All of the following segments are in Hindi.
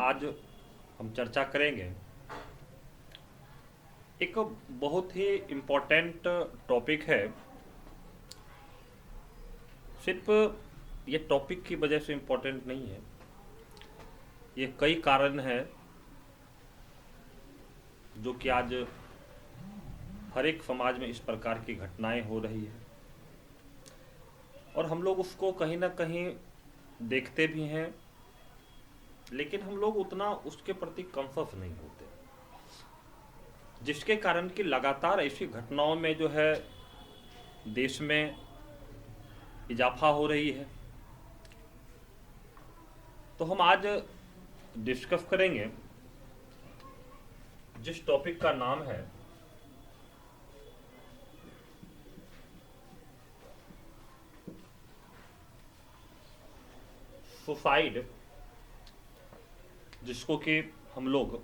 आज हम चर्चा करेंगे एक बहुत ही इम्पोर्टेंट टॉपिक है। सिर्फ ये टॉपिक की वजह से इम्पोर्टेंट नहीं है, ये कई कारण हैं जो कि आज हर एक समाज में इस प्रकार की घटनाएं हो रही है और हम लोग उसको कहीं ना कहीं देखते भी हैं, लेकिन हम लोग उतना उसके प्रति कॉन्शस नहीं होते, जिसके कारण कि लगातार ऐसी घटनाओं में जो है देश में इजाफा हो रही है। तो हम आज डिस्कस करेंगे जिस टॉपिक का नाम है सुसाइड, जिसको कि हम लोग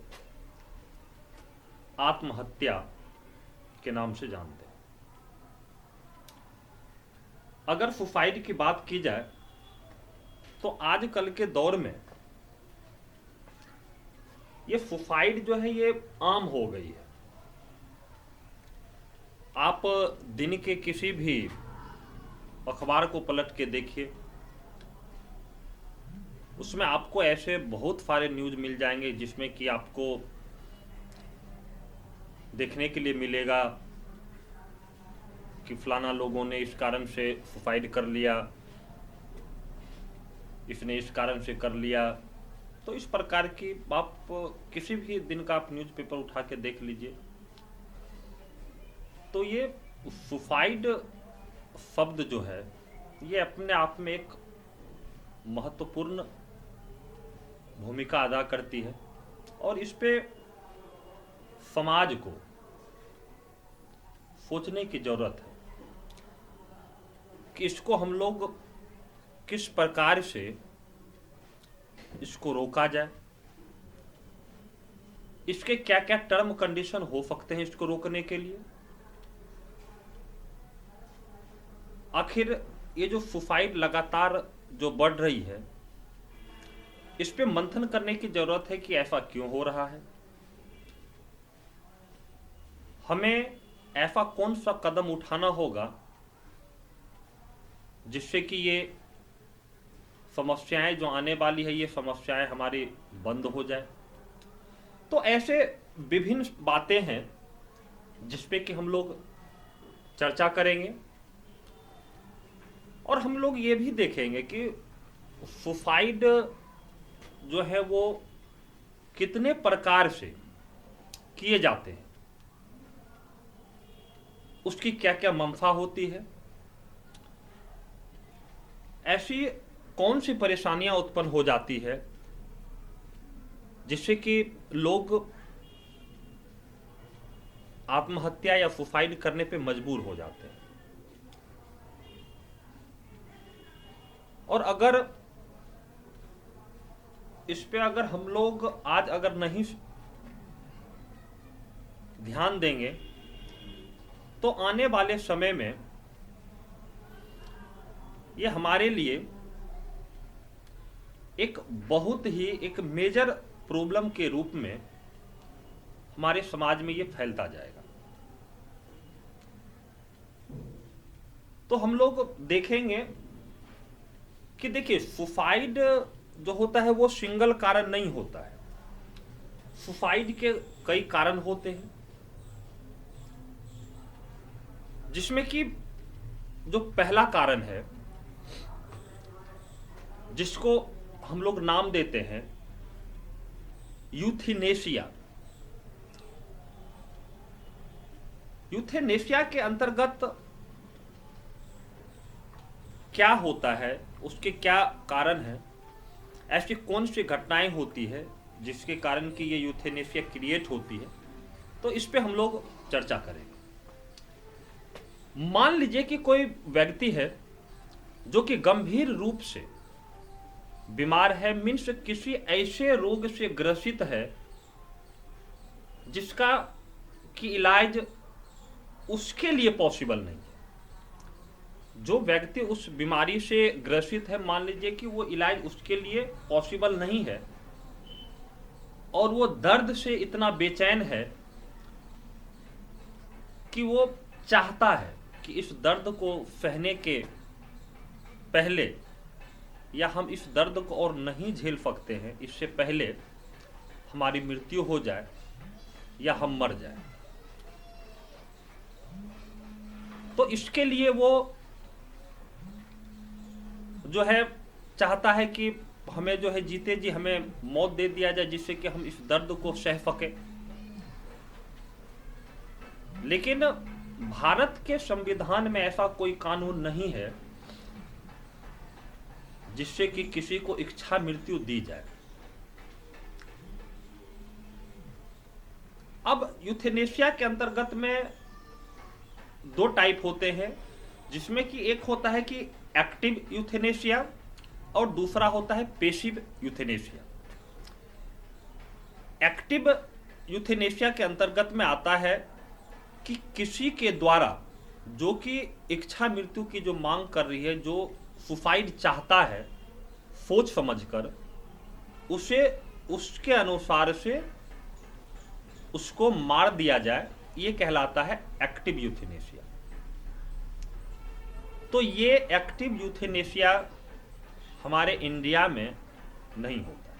आत्महत्या के नाम से जानते हैं। अगर सुसाइड की बात की जाए तो आजकल के दौर में ये सुसाइड जो है ये आम हो गई है। आप दिन के किसी भी अखबार को पलट के देखिए, उसमें आपको ऐसे बहुत सारे न्यूज़ मिल जाएंगे जिसमें कि आपको देखने के लिए मिलेगा कि फलाना लोगों ने इस कारण से सुसाइड कर लिया, इसने इस कारण से कर लिया। तो इस प्रकार की आप किसी भी दिन का आप न्यूज़पेपर उठा के देख लीजिए, तो ये सुसाइड शब्द जो है ये अपने आप में एक महत्वपूर्ण भूमिका अदा करती है और इस पे समाज को सोचने की जरूरत है कि इसको हम लोग किस प्रकार से इसको रोका जाए, इसके क्या क्या टर्म कंडीशन हो सकते हैं इसको रोकने के लिए। आखिर ये जो सुसाइड लगातार जो बढ़ रही है, इस पे मंथन करने की जरूरत है कि ऐसा क्यों हो रहा है, हमें ऐसा कौन सा कदम उठाना होगा जिससे कि ये समस्याएं जो आने वाली है ये समस्याएं हमारी बंद हो जाए। तो ऐसे विभिन्न बातें हैं जिस पे कि हम लोग चर्चा करेंगे और हम लोग ये भी देखेंगे कि सुसाइड जो है वो कितने प्रकार से किए जाते हैं, उसकी क्या क्या मंशा होती है, ऐसी कौन सी परेशानियां उत्पन्न हो जाती है जिससे कि लोग आत्महत्या या सुसाइड करने पे मजबूर हो जाते हैं। और अगर इस पे अगर हम लोग आज अगर नहीं ध्यान देंगे तो आने वाले समय में ये हमारे लिए एक बहुत ही एक मेजर प्रॉब्लम के रूप में हमारे समाज में ये फैलता जाएगा। तो हम लोग देखेंगे कि देखिए सुसाइड जो होता है वो सिंगल कारण नहीं होता है, सुसाइड के कई कारण होते हैं, जिसमें कि जो पहला कारण है जिसको हम लोग नाम देते हैं यूथेनेसिया। यूथेनेसिया के अंतर्गत क्या होता है, उसके क्या कारण है, ऐसी कौन सी घटनाएं होती है जिसके कारण कि ये यूथेनेसिया क्रिएट होती है, तो इस पे हम लोग चर्चा करेंगे। मान लीजिए कि कोई व्यक्ति है जो कि गंभीर रूप से बीमार है, मीन्स किसी ऐसे रोग से ग्रसित है जिसका कि इलाज उसके लिए पॉसिबल नहीं है। जो व्यक्ति उस बीमारी से ग्रसित है, मान लीजिए कि वो इलाज उसके लिए पॉसिबल नहीं है, और वो दर्द से इतना बेचैन है कि वो चाहता है कि इस दर्द को सहने के पहले, या हम इस दर्द को और नहीं झेल सकते हैं इससे पहले हमारी मृत्यु हो जाए या हम मर जाए। तो इसके लिए वो जो है चाहता है कि हमें जो है जीते जी हमें मौत दे दिया जाए, जिससे कि हम इस दर्द को सह सके। लेकिन भारत के संविधान में ऐसा कोई कानून नहीं है जिससे कि किसी को इच्छा मृत्यु दी जाए। अब यूथेनेशिया के अंतर्गत में दो टाइप होते हैं, जिसमें कि एक होता है कि एक्टिव यूथेनेशिया और दूसरा होता है पैसिव यूथेनेशिया। एक्टिव यूथेनेशिया के अंतर्गत में आता है कि किसी के द्वारा जो कि इच्छा मृत्यु की जो मांग कर रही है, जो सुसाइड चाहता है सोच समझकर, उसे उसके अनुसार से उसको मार दिया जाए, ये कहलाता है एक्टिव यूथेनेशिया। तो ये एक्टिव यूथेनेशिया हमारे इंडिया में नहीं होता।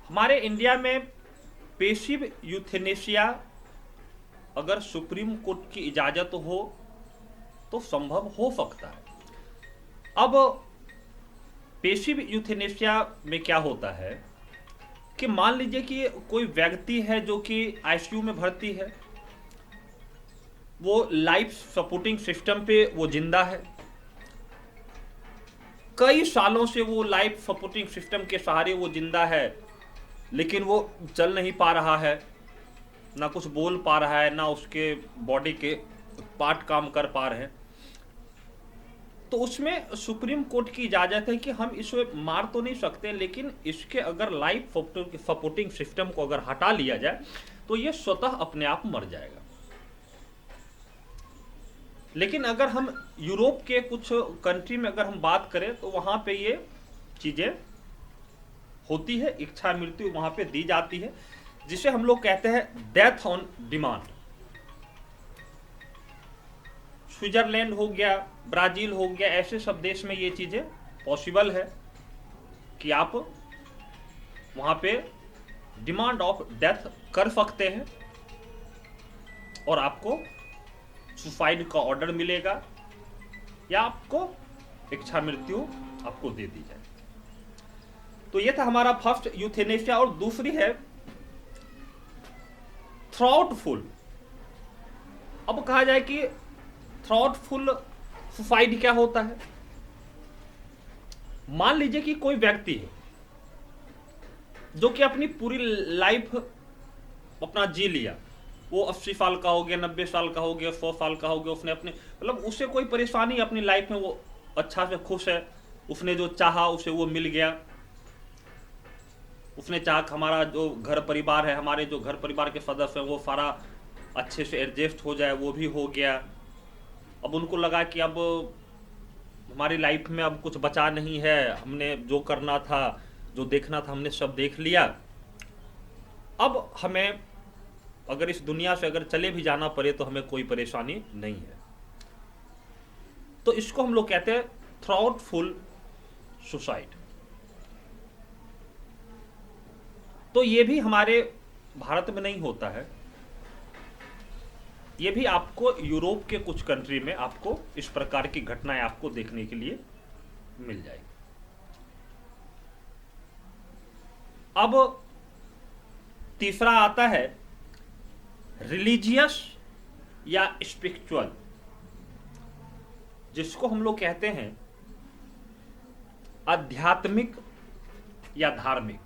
हमारे इंडिया में पैसिव यूथेनेशिया अगर सुप्रीम कोर्ट की इजाजत हो तो संभव हो सकता है। अब पैसिव यूथेनेशिया में क्या होता है कि मान लीजिए कि कोई व्यक्ति है जो कि आईसीयू में भर्ती है, वो लाइफ सपोर्टिंग सिस्टम पे वो जिंदा है, कई सालों से वो लाइफ सपोर्टिंग सिस्टम के सहारे वो जिंदा है, लेकिन वो चल नहीं पा रहा है, ना कुछ बोल पा रहा है, ना उसके बॉडी के पार्ट काम कर पा रहे हैं। तो उसमें सुप्रीम कोर्ट की इजाजत है कि हम इसे मार तो नहीं सकते, लेकिन इसके अगर लाइफ सपोर्टिंग सिस्टम को अगर हटा लिया जाए तो ये स्वतः अपने आप मर जाएगा। लेकिन अगर हम यूरोप के कुछ कंट्री में अगर हम बात करें तो वहां पे ये चीजें होती है, इच्छा मृत्यु वहां पे दी जाती है, जिसे हम लोग कहते हैं डेथ ऑन डिमांड। स्विट्जरलैंड हो गया, ब्राजील हो गया, ऐसे सब देश में ये चीजें पॉसिबल है कि आप वहां पे डिमांड ऑफ डेथ कर सकते हैं और आपको सुसाइड का ऑर्डर मिलेगा या आपको इच्छा मृत्यु आपको दे दी जाए। तो ये था हमारा फर्स्ट यूथेनेशिया। और दूसरी है थ्रॉटफुल। अब कहा जाए कि थ्रॉटफुल सुसाइड क्या होता है। मान लीजिए कि कोई व्यक्ति है जो कि अपनी पूरी लाइफ अपना जी लिया, वो 80 साल का हो गया, 90 साल का हो गया, 100 साल का हो गया, उसने अपने मतलब उससे कोई परेशानी अपनी लाइफ में, वो अच्छा से खुश है, उसने जो चाहा उसे वो मिल गया, उसने चाहा कि हमारा जो घर परिवार है, हमारे जो घर परिवार के सदस्य हैं वो सारा अच्छे से एडजस्ट हो जाए, वो भी हो गया। अब उनको लगा कि अब हमारी लाइफ में अब कुछ बचा नहीं है, हमने जो करना था, जो देखना था, हमने सब देख लिया, अब हमें अगर इस दुनिया से अगर चले भी जाना पड़े तो हमें कोई परेशानी नहीं है। तो इसको हम लोग कहते हैं थ्रॉटफुल सुसाइड। तो ये भी हमारे भारत में नहीं होता है, ये भी आपको यूरोप के कुछ कंट्री में आपको इस प्रकार की घटनाएं आपको देखने के लिए मिल जाएगी। अब तीसरा आता है रिलीजियस या स्पिरिचुअल, जिसको हम लोग कहते हैं आध्यात्मिक या धार्मिक।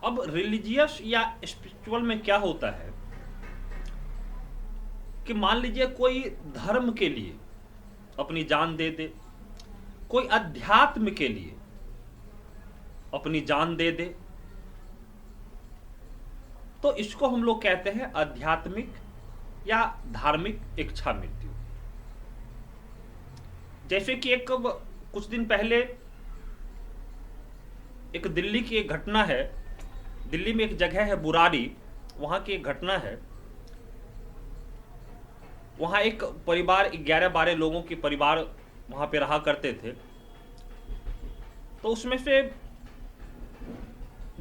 अब रिलीजियस या स्पिरिचुअल में क्या होता है कि मान लीजिए कोई धर्म के लिए अपनी जान दे दे, कोई अध्यात्म के लिए अपनी जान दे दे, तो इसको हम लोग कहते हैं आध्यात्मिक या धार्मिक इच्छा मृत्यु। जैसे कि एक कुछ दिन पहले एक दिल्ली की एक घटना है। दिल्ली में एक जगह है बुराड़ी, वहाँ की एक घटना है। वहाँ एक परिवार 11-12 लोगों के परिवार वहाँ पे रहा करते थे। तो उसमें से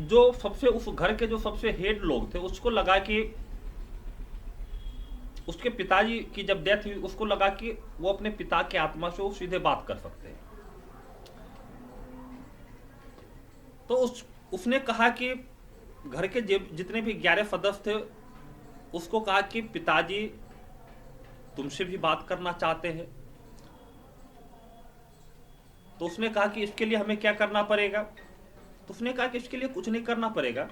जो सबसे उस घर के जो सबसे हेड लोग थे उसको लगा कि उसके पिताजी की जब डेथ हुई उसको लगा कि वो अपने पिता की आत्मा से वो सीधे बात कर सकते हैं। तो उसने कहा कि घर के जितने भी 11 सदस्य थे उसको कहा कि पिताजी तुमसे भी बात करना चाहते हैं। तो उसने कहा कि इसके लिए हमें क्या करना पड़ेगा। तो उसने कहा कि इसके लिए कुछ नहीं करना पड़ेगा,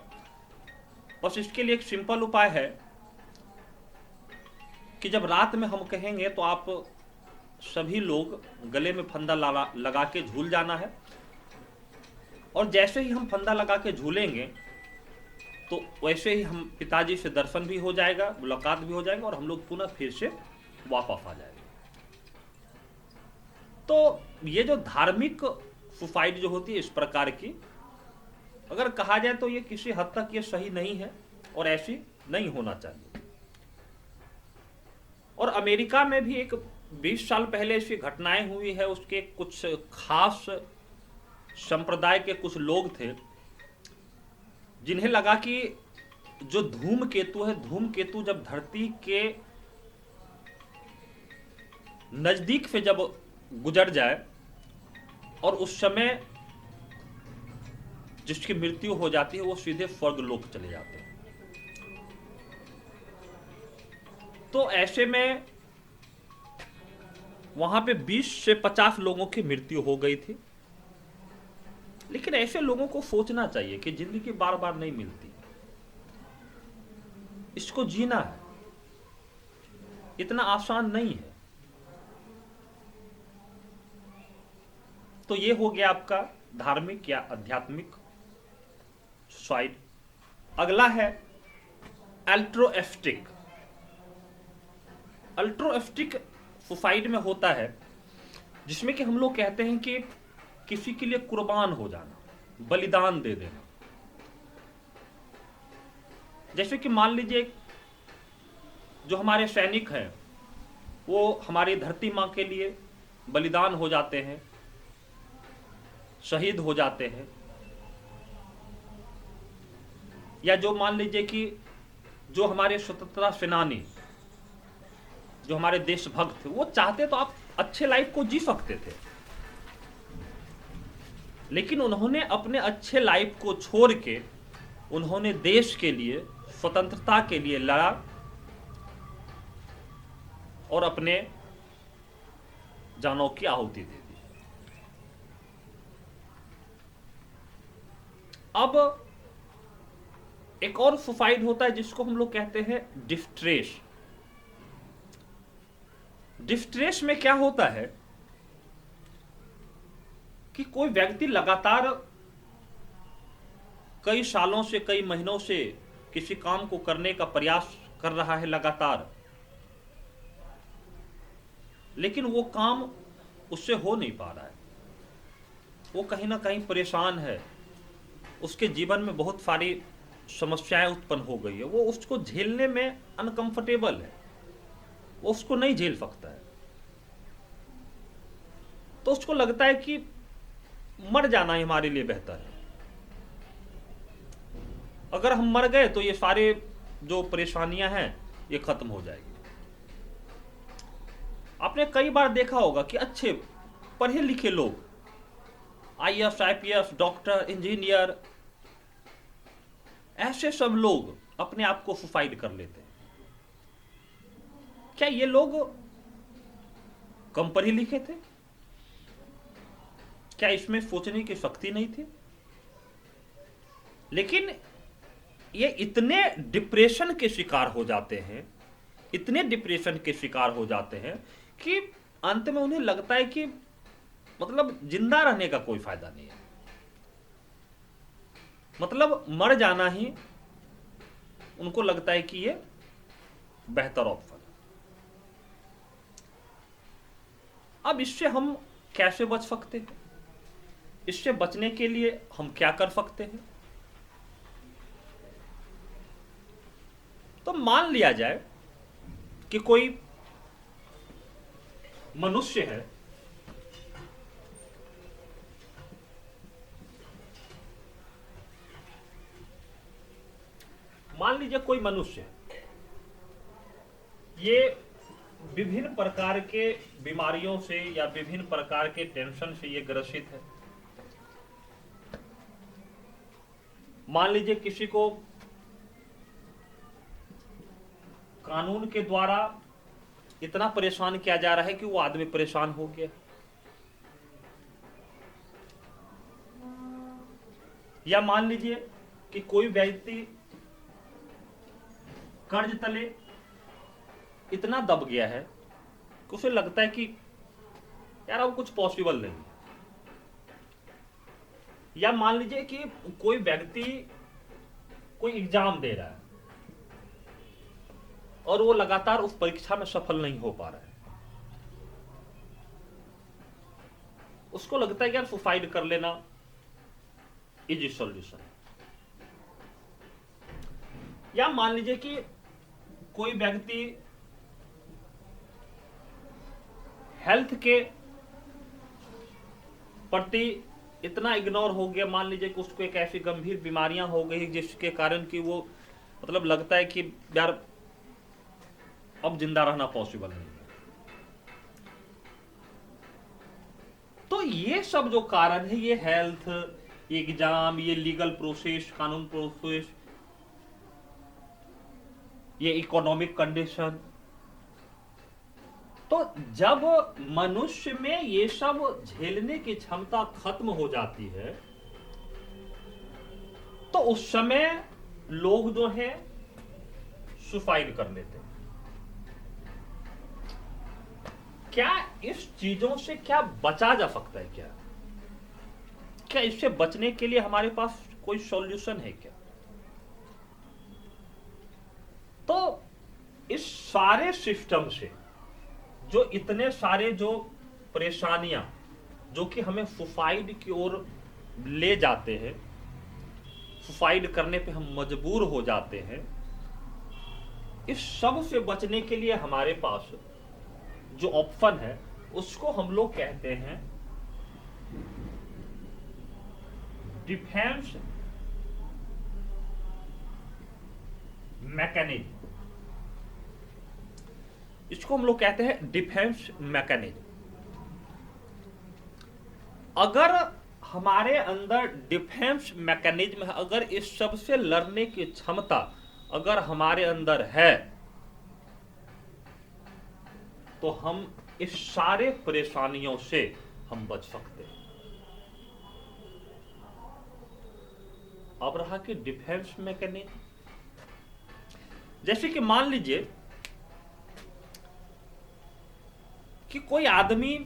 बस इसके लिए एक सिंपल उपाय है कि जब रात में हम कहेंगे तो आप सभी लोग गले में फंदा लगा के झूल जाना है, और जैसे ही हम फंदा लगा के झूलेंगे तो वैसे ही हम पिताजी से दर्शन भी हो जाएगा, मुलाकात भी हो जाएगा, और हम लोग पुनः फिर से वापस आ जाएंगे। तो ये जो धार्मिक सुसाइड जो होती है इस प्रकार की, अगर कहा जाए तो ये किसी हद तक ये सही नहीं है और ऐसी नहीं होना चाहिए। और अमेरिका में भी एक 20 साल पहले ऐसी घटनाएं हुई है। उसके कुछ खास संप्रदाय के कुछ लोग थे जिन्हें लगा कि जो धूमकेतु है, धूमकेतु जब धरती के नजदीक से जब गुजर जाए और उस समय जिसकी मृत्यु हो जाती है वो सीधे स्वर्ग लोक चले जाते हैं। तो ऐसे में वहां पे 20 से 50 लोगों की मृत्यु हो गई थी। लेकिन ऐसे लोगों को सोचना चाहिए कि जिंदगी बार बार नहीं मिलती, इसको जीना है, इतना आसान नहीं है। तो ये हो गया आपका धार्मिक या आध्यात्मिक सुसाइड। अगला है अल्ट्रोएस्टिक। अल्ट्रोएस्टिक सुसाइड में होता है जिसमें कि हम लोग कहते हैं कि किसी के लिए कुर्बान हो जाना, बलिदान दे देना। जैसे कि मान लीजिए जो हमारे सैनिक हैं वो हमारी धरती माँ के लिए बलिदान हो जाते हैं, शहीद हो जाते हैं। या जो मान लीजिए कि जो हमारे स्वतंत्रता सेनानी, जो हमारे देशभक्त थे, वो चाहते तो आप अच्छे लाइफ को जी सकते थे, लेकिन उन्होंने अपने अच्छे लाइफ को छोड़ के उन्होंने देश के लिए, स्वतंत्रता के लिए लड़ा और अपने जानों की आहुति दे दी। अब एक और सुसाइड होता है जिसको हम लोग कहते हैं डिस्ट्रेस। डिस्ट्रेस में क्या होता है कि कोई व्यक्ति लगातार कई सालों से, कई महीनों से किसी काम को करने का प्रयास कर रहा है लगातार, लेकिन वो काम उससे हो नहीं पा रहा है। वो कहीं ना कहीं परेशान है, उसके जीवन में बहुत सारी समस्याएं उत्पन्न हो गई है, वो उसको झेलने में अनकंफर्टेबल है, वो उसको नहीं झेल सकता है। तो उसको लगता है कि मर जाना ही हमारे लिए बेहतर है। अगर हम मर गए तो ये सारे जो परेशानियां हैं ये खत्म हो जाएगी। आपने कई बार देखा होगा कि अच्छे पढ़े लिखे लोग, आईएएस, आईपीएस, डॉक्टर, इंजीनियर, ऐसे सब लोग अपने आप को सुसाइड कर लेते हैं। क्या ये लोग कम पढ़े लिखे थे? क्या इसमें सोचने की शक्ति नहीं थी? लेकिन ये इतने डिप्रेशन के शिकार हो जाते हैं, इतने डिप्रेशन के शिकार हो जाते हैं कि अंत में उन्हें लगता है कि मतलब जिंदा रहने का कोई फायदा नहीं है, मतलब मर जाना ही उनको लगता है कि ये बेहतर ऑप्शन है। अब इससे हम कैसे बच सकते हैं? इससे बचने के लिए हम क्या कर सकते हैं? तो मान लिया जाए कि कोई मनुष्य है, मान लीजिए कोई मनुष्य है, ये विभिन्न प्रकार के बीमारियों से या विभिन्न प्रकार के टेंशन से ये ग्रसित है। मान लीजिए किसी को कानून के द्वारा इतना परेशान किया जा रहा है कि वो आदमी परेशान हो गया, या मान लीजिए कि कोई व्यक्ति कर्ज तले इतना दब गया है कि उसे लगता है कि यार अब कुछ पॉसिबल नहीं। या मान लीजिए कि कोई व्यक्ति कोई एग्जाम दे रहा है और वो लगातार उस परीक्षा में सफल नहीं हो पा रहा है, उसको लगता है कि यार सुसाइड कर लेना इजी सॉल्यूशन। या मान लीजिए कि कोई व्यक्ति हेल्थ के प्रति इतना इग्नोर हो गया, मान लीजिए कि उसको एक ऐसी गंभीर बीमारियां हो गई जिसके कारण कि वो मतलब लगता है कि यार अब जिंदा रहना पॉसिबल नहीं है। तो ये सब जो कारण है, ये हेल्थ, ये एग्जाम, ये लीगल प्रोसेस, कानून प्रोसेस, ये इकोनॉमिक कंडीशन, तो जब मनुष्य में ये सब झेलने की क्षमता खत्म हो जाती है तो उस समय लोग जो है सुसाइड कर लेते हैं। क्या इस चीजों से क्या बचा जा सकता है? क्या इससे बचने के लिए हमारे पास कोई सॉल्यूशन है क्या? तो इस सारे सिस्टम से जो इतने सारे जो परेशानियां जो कि हमें सुसाइड की ओर ले जाते हैं, सुसाइड करने पे हम मजबूर हो जाते हैं, इस सब से बचने के लिए हमारे पास जो ऑप्शन है उसको हम लोग कहते हैं डिफेंस मैकेनिज्म। इसको हम लोग कहते हैं डिफेंस मैकेनिज्म। अगर हमारे अंदर डिफेंस मैकेनिज्म है, अगर इस सब से लड़ने की क्षमता अगर हमारे अंदर है, तो हम इस सारे परेशानियों से हम बच सकते हैं। अब रहा कि डिफेंस मैकेनिज्म, जैसे कि मान लीजिए कि कोई आदमी,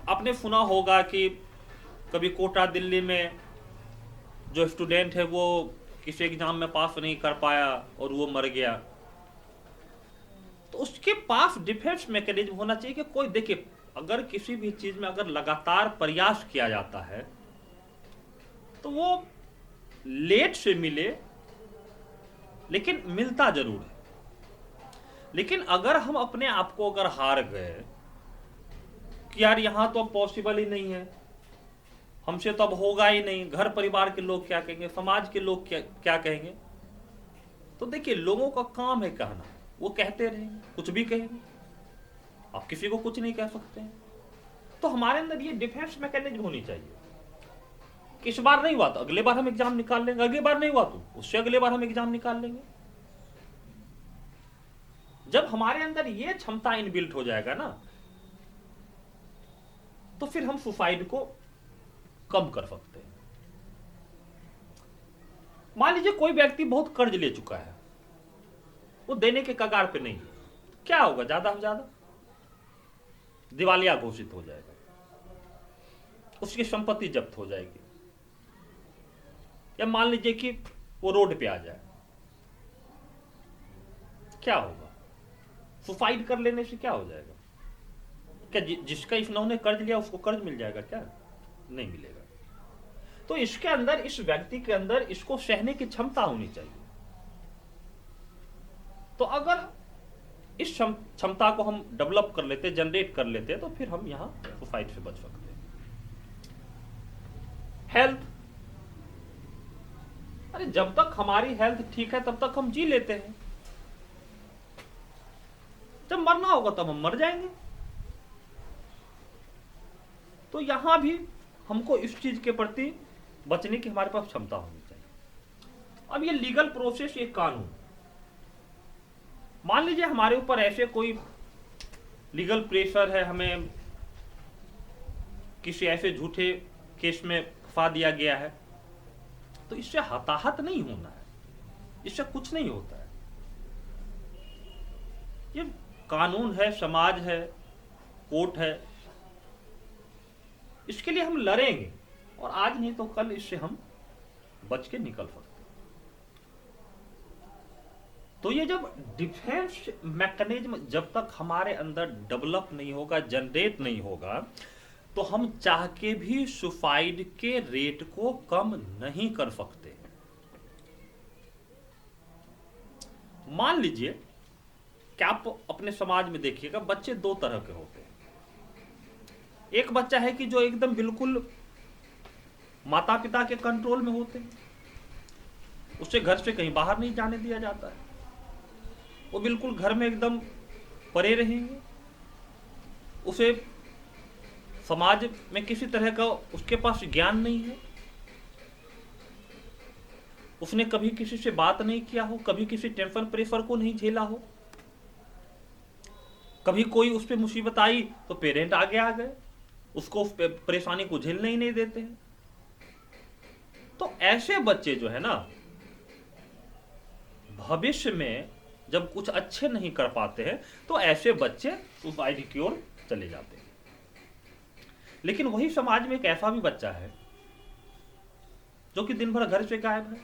आपने सुना होगा कि कभी कोटा दिल्ली में जो स्टूडेंट है वो किसी एग्जाम में पास नहीं कर पाया और वो मर गया, तो उसके पास डिफेंस मैकेनिज्म होना चाहिए कि कोई, देखिए अगर किसी भी चीज में अगर लगातार प्रयास किया जाता है तो वो लेट से मिले लेकिन मिलता जरूर है। लेकिन अगर हम अपने आप को अगर हार गए कि यार यहां तो अब पॉसिबल ही नहीं है, हमसे तो अब होगा ही नहीं, घर परिवार के लोग क्या कहेंगे, समाज के लोग क्या कहेंगे, तो देखिए लोगों का काम है कहना, वो कहते रहेंगे, कुछ भी कहेंगे, आप किसी को कुछ नहीं कह सकते हैं। तो हमारे अंदर ये डिफेंस मैकेनिज्म होनी चाहिए कि इस बार नहीं हुआ तो अगले बार हम एग्जाम निकाल लेंगे, अगली बार नहीं हुआ तो उससे अगले बार हम एग्जाम निकाल लेंगे। जब हमारे अंदर ये क्षमता इनबिल्ट हो जाएगा ना, तो फिर हम सुसाइड को कम कर सकते हैं। मान लीजिए कोई व्यक्ति बहुत कर्ज ले चुका है, वो देने के कगार पे नहीं है, क्या होगा? ज्यादा से ज्यादा दिवालिया घोषित हो जाएगा, उसकी संपत्ति जब्त हो जाएगी। या मान लीजिए कि वो रोड पे आ जाए, क्या होगा? सुसाइड कर लेने से क्या हो जाएगा? क्या जिसका इन्होंने कर्ज लिया उसको कर्ज मिल जाएगा? क्या नहीं मिलेगा। तो इसके अंदर, इस व्यक्ति के अंदर इसको सहने की क्षमता होनी चाहिए। तो अगर इस क्षमता को हम डेवलप कर लेते, जनरेट कर लेते, तो फिर हम यहां सुसाइड से बच सकते हैं। हेल्थ, अरे जब तक हमारी हेल्थ ठीक है तब तक हम जी लेते हैं, जब मरना होगा तब हम मर जाएंगे। तो यहां भी हमको इस चीज के प्रति बचने की हमारे पास क्षमता होनी चाहिए। अब ये लीगल प्रोसेस, ये कानून, मान लीजिए हमारे ऊपर ऐसे कोई लीगल प्रेशर है, हमें किसी ऐसे झूठे केस में फंसा दिया गया है, तो इससे हताहत नहीं होना है, इससे कुछ नहीं होता है। ये कानून है, समाज है, कोर्ट है, इसके लिए हम लड़ेंगे और आज नहीं तो कल इससे हम बच के निकल सकते हैं। तो ये जब डिफेंस मैकेनिज्म जब तक हमारे अंदर डेवलप नहीं होगा, जनरेट नहीं होगा, तो हम चाह के भी सुसाइड के रेट को कम नहीं कर सकते। मान लीजिए कि आप अपने समाज में देखिएगा, बच्चे दो तरह के होते हैं। एक बच्चा है कि जो एकदम बिल्कुल माता पिता के कंट्रोल में होते हैं, उसे घर से कहीं बाहर नहीं जाने दिया जाता है, वो बिल्कुल घर में एकदम पड़े रहेंगे, उसे समाज में किसी तरह का उसके पास ज्ञान नहीं है, उसने कभी किसी से बात नहीं किया हो, कभी किसी टेंशन प्रेशर को नहीं झेला हो, कभी कोई उस पर मुसीबत आई तो पेरेंट आगे आ गए, उसको उस परेशानी को झेलने ही नहीं देते हैं। तो ऐसे बच्चे जो है ना, भविष्य में जब कुछ अच्छे नहीं कर पाते हैं तो ऐसे बच्चे सुसाइड की ओर चले जाते हैं। लेकिन वही समाज में एक ऐसा भी बच्चा है जो कि दिन भर घर से गायब है,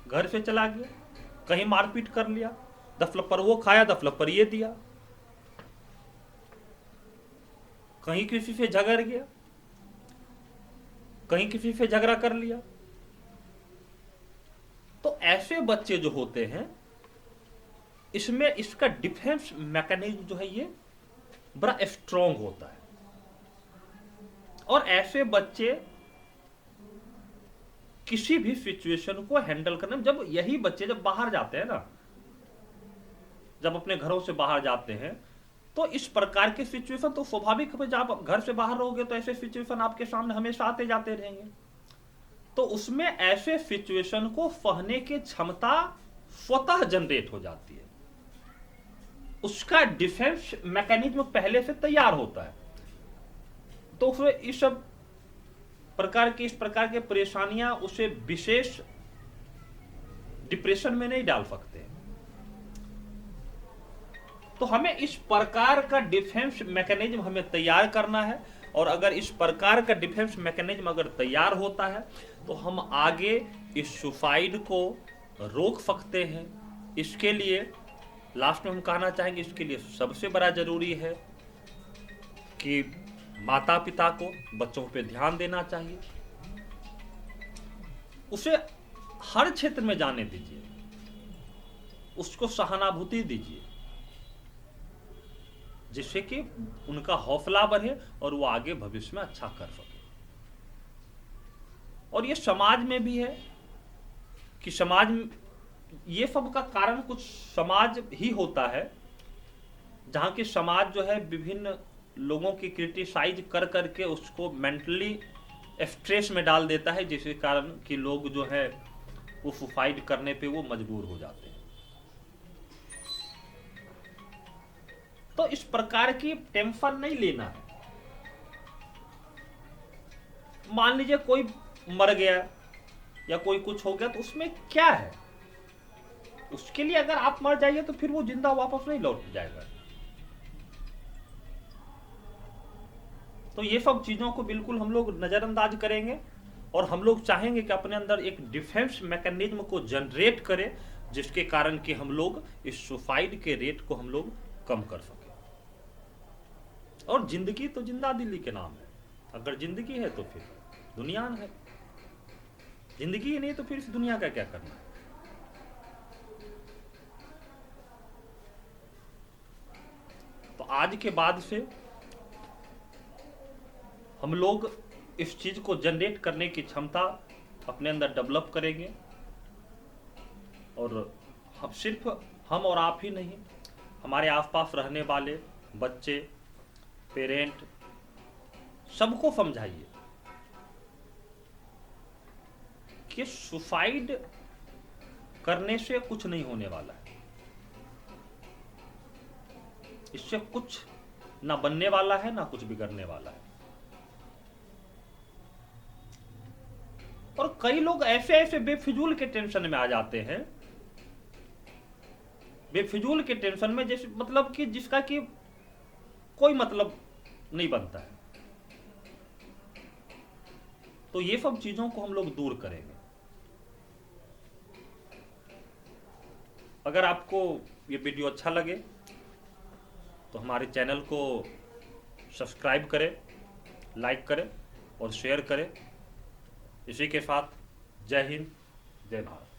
घर से चला गया, कहीं मारपीट कर लिया, दफलपर वो खाया, दफलपर ये दिया, कहीं किसी से झगड़ गया, कहीं किसी से झगड़ा कर लिया। तो ऐसे बच्चे जो होते हैं, इसमें इसका डिफेंस मैकेनिज्म जो है ये बड़ा स्ट्रॉन्ग होता है। और ऐसे बच्चे किसी भी सिचुएशन को हैंडल करने में, जब यही बच्चे जब बाहर जाते हैं ना, जब अपने घरों से बाहर जाते हैं, तो इस प्रकार के सिचुएशन तो स्वाभाविक है, जब आप घर से बाहर रहोगे तो ऐसे सिचुएशन आपके सामने हमेशा आते जाते रहेंगे। तो उसमें ऐसे सिचुएशन को सहने की क्षमता स्वतः जनरेट हो जाती है, उसका डिफेंस मैकेनिज्म पहले से तैयार होता है। तो फिर इस सब इस प्रकार के परेशानियां उसे विशेष डिप्रेशन में नहीं डाल सकते। तो हमें इस प्रकार का डिफेंस मैकेनिज्म हमें तैयार करना है, और अगर इस प्रकार का डिफेंस मैकेनिज्म अगर तैयार होता है तो हम आगे इस सुसाइड को रोक सकते हैं। इसके लिए लास्ट में हम कहना चाहेंगे, इसके लिए सबसे बड़ा जरूरी है कि माता पिता को बच्चों पे ध्यान देना चाहिए, उसे हर क्षेत्र में जाने दीजिए, उसको सहानुभूति दीजिए, जिससे कि उनका हौसला बढ़े और वो आगे भविष्य में अच्छा कर सके। और ये समाज में भी है कि समाज में ये सब का कारण कुछ समाज ही होता है, जहां की समाज जो है विभिन्न लोगों की क्रिटिसाइज कर करके उसको मेंटली स्ट्रेस में डाल देता है, जिसके कारण कि लोग जो है वो सुसाइड करने पे वो मजबूर हो जाते हैं। तो इस प्रकार की टेंशन नहीं लेना है। मान लीजिए कोई मर गया या कोई कुछ हो गया, तो उसमें क्या है, उसके लिए अगर आप मर जाइए तो फिर वो जिंदा वापस नहीं लौट जाएगा। तो ये सब चीजों को बिल्कुल हम लोग नजरअंदाज करेंगे, और हम लोग चाहेंगे कि अपने अंदर एक डिफेंस मैकेनिज्म को जनरेट करें, जिसके कारण कि हम लोग इस सुसाइड के रेट को हम लोग कम कर सकें। और जिंदगी तो जिंदा दिली के नाम है, अगर जिंदगी है तो फिर दुनिया है। जिंदगी ही नहीं तो फिर इस दुनिया का क्या करना है। तो आज के बाद से हम लोग इस चीज को जनरेट करने की क्षमता अपने अंदर डेवलप करेंगे, और हम सिर्फ हम और आप ही नहीं, हमारे आसपास रहने वाले बच्चे, पेरेंट, सबको समझाइए कि सुसाइड करने से कुछ नहीं होने वाला है, इससे कुछ ना बनने वाला है ना कुछ बिगड़ने वाला है। और कई लोग ऐसे ऐसे बेफिजूल के टेंशन में आ जाते हैं, बेफिजूल के टेंशन में, जैसे मतलब कि जिसका कि कोई मतलब नहीं बनता है। तो ये सब चीजों को हम लोग दूर करेंगे। अगर आपको ये वीडियो अच्छा लगे तो हमारे चैनल को सब्सक्राइब करें, लाइक करें और शेयर करें। इसी के साथ जय हिंद, जय भारत।